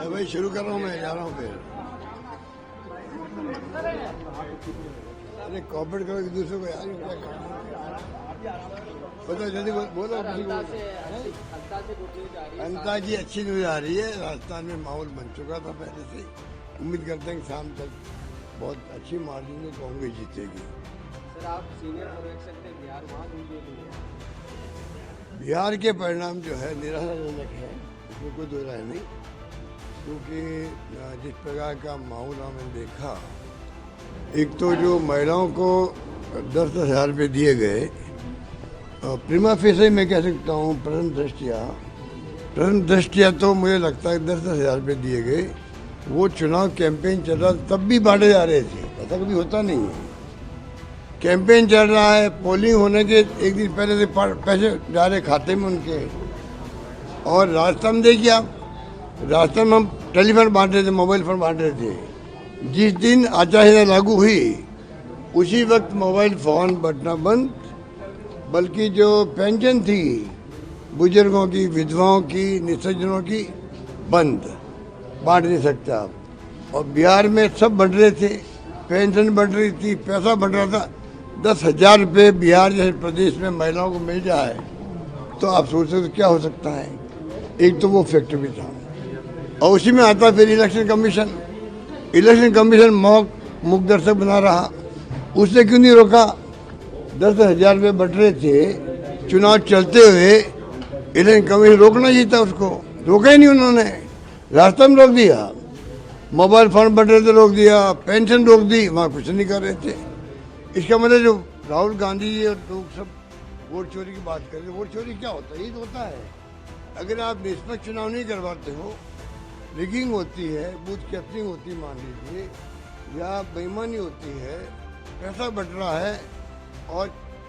मैं भाई शुरू कर रहा हूँ, मैं जा रहा हूँ फिर। अरे कॉपरेट करो एक दूसरे को यार, क्या बताओ जल्दी बोलो। अंताजी अच्छी न्यूज आ रही है। राजस्थान में माहौल बन चुका था पहले से। उम्मीद करते हैं कि शाम तक बहुत अच्छी मार्जिन में कांग्रेस जीतेगी। सर आप सीनियर पर्यवेक्षक थे बिहार, वहाँ बिहार के परिणाम जो है निराशाजनक है, इसमें कोई दो राय नहीं। क्योंकि जिस प्रकार का माहौल हमने देखा, एक तो जो महिलाओं को 10-10 हज़ार रुपये दिए गए, प्रीमा फेसे मैं कह सकता हूँ प्रथम दृष्टिया तो मुझे लगता है 10-10 हज़ार रुपये दिए गए। वो चुनाव कैंपेन चल रहा तब भी बांटे जा रहे थे, ऐसा कभी होता नहीं है। कैंपेन चल रहा है, पोलिंग होने के एक दिन पहले से पैसे जा रहे खाते में उनके। और राजस्थान देखिए आप, राजस्थान में हम टेलीफोन बांट रहे थे, मोबाइल फोन बांट रहे थे। जिस दिन आचार संहिता लागू हुई उसी वक्त मोबाइल फोन बटना बंद, बल्कि जो पेंशन थी बुजुर्गों की, विधवाओं की, निसज्जनों की, बंद, बांट नहीं सकते आप। और बिहार में सब बंट रहे थे, पेंशन बंट रही थी, पैसा बंट रहा था। 10,000 रुपये बिहार जैसे प्रदेश में महिलाओं को मिल जाए तो आप सोच सकते क्या हो सकता है। एक तो वो फैक्टर भी था, और उसी में आता फिर इलेक्शन कमीशन मुख दर्शक बना रहा। उसने क्यों नहीं रोका? 10,000 रुपये बट रहे थे, चुनाव चलते हुए इलेक्शन कमीशन रोकना ही था, उसको रोका ही नहीं उन्होंने। रास्ता में रोक दिया, मोबाइल फोन बट रहे थे रोक दिया, पेंशन रोक दी, वहाँ कुछ नहीं कर रहे थे। इसका मतलब जो राहुल गांधी जी और लोग सब वोट चोरी की बात कर रहे हैं, वोट चोरी क्या होता है? ये तो होता है, अगर आप निष्पक्ष चुनाव नहीं करवाते हो, रिगिंग होती है, बूथ कैप्चरिंग होती है मान लीजिए, या बेईमानी होती है, पैसा बट रहा है और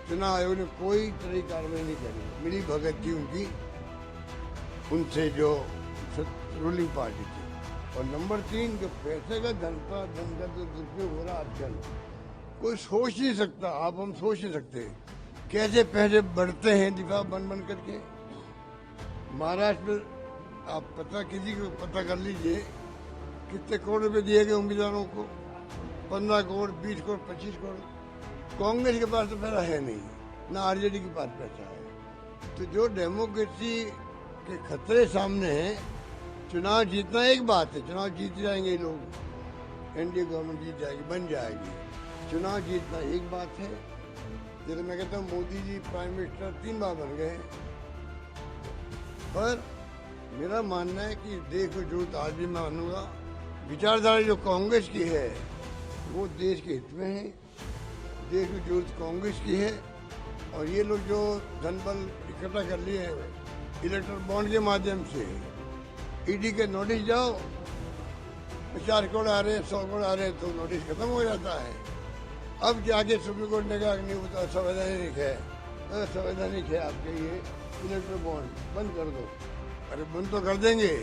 चुनाव आयोग ने कोई तरह की कार्रवाई नहीं करी, मिली भगत थी उनकी उनसे जो रूलिंग पार्टी थी। और नंबर 3, जो पैसे का धन का जो दुरुपयोग हो रहा आजकल, कोई सोच नहीं सकता। आप हम सोच नहीं सकते कैसे पैसे बढ़ते हैं दिफा बन करके। महाराष्ट्र में आप किसी को पता कर लीजिए कितने करोड़ रुपए दिए गए उम्मीदवारों को, 15 करोड़, 20 करोड़, 25 करोड़। कांग्रेस के पास तो पैसा है नहीं, ना आरजेडी के पास पैसा है। तो जो डेमोक्रेसी के खतरे सामने है, चुनाव जीतना एक बात है, चुनाव जीत जाएंगे लोग, एनडीए गवर्नमेंट जीत जाएगी, बन जाएगी। चुनाव जीतना एक बात है। जैसे मैं कहता हूँ मोदी जी प्राइम मिनिस्टर 3 बार बन गए, पर मेरा मानना है कि देश को जरूरत, आज भी मैं मानूंगा, विचारधारा जो कांग्रेस की है वो देश के हित में है। देश की जरूरत कांग्रेस की है। और ये लोग जो धन बल इकट्ठा कर लिए हैं इलेक्ट्रल बॉन्ड के माध्यम से, ईडी के नोटिस जाओ, 50 करोड़ आ रहे हैं, 100 करोड़ आ रहे हैं, तो नोटिस खत्म हो जाता है। अब जाके सुप्रीम कोर्ट ने कहा नहीं, वो तो असंवैधानिक है, असंवैधानिक है, आपके ये इलेक्ट्रल बॉन्ड बंद कर दो। अरे बंद तो कर देंगे,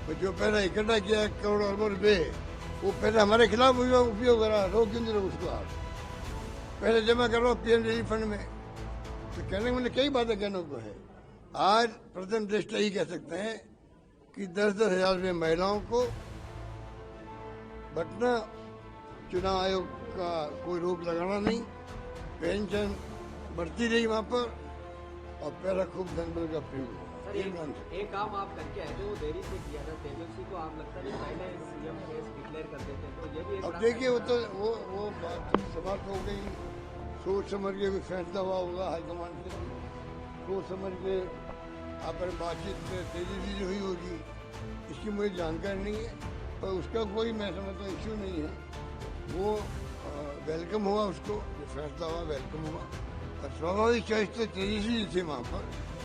तो जो पैसा इकट्ठा किया करोड़ अरबों रुपये, वो पैसा हमारे खिलाफ उपयोग करा, रोक क्यों नहीं रहे उसको? आप पैसे जमा करो पीएम रिलीफ फंड में। तो कहने में कई बातें कहने को है। आज प्रथम दृष्टया ही कह सकते हैं कि 10-10 हज़ार रुपये महिलाओं को बटना, चुनाव आयोग का कोई रोक लगाना नहीं, पेंशन बढ़ती रही वहाँ पर, और पैसा खूब धनबल का प्रयोग। एक काम आप करके आए थे, वो देरी से किया था, तेजस्वी को आप लगता नहीं पहले सीएम डिक्लेयर कर देते, तो ये भी अब देखिए वो तो वो बात समाप्त हो गई। सोच समझ के कोई फैसला हुआ होगा हाईकमान से, सोच समझ के आप बातचीत में तेजी हुई होगी, इसकी मुझे जानकारी नहीं है, पर उसका कोई मैं समझता इश्यू नहीं है। वो वेलकम हुआ, उसको जो फैसला हुआ वेलकम हुआ। और स्वाभाविक चॉइस तो तेजी थी वहाँ पर।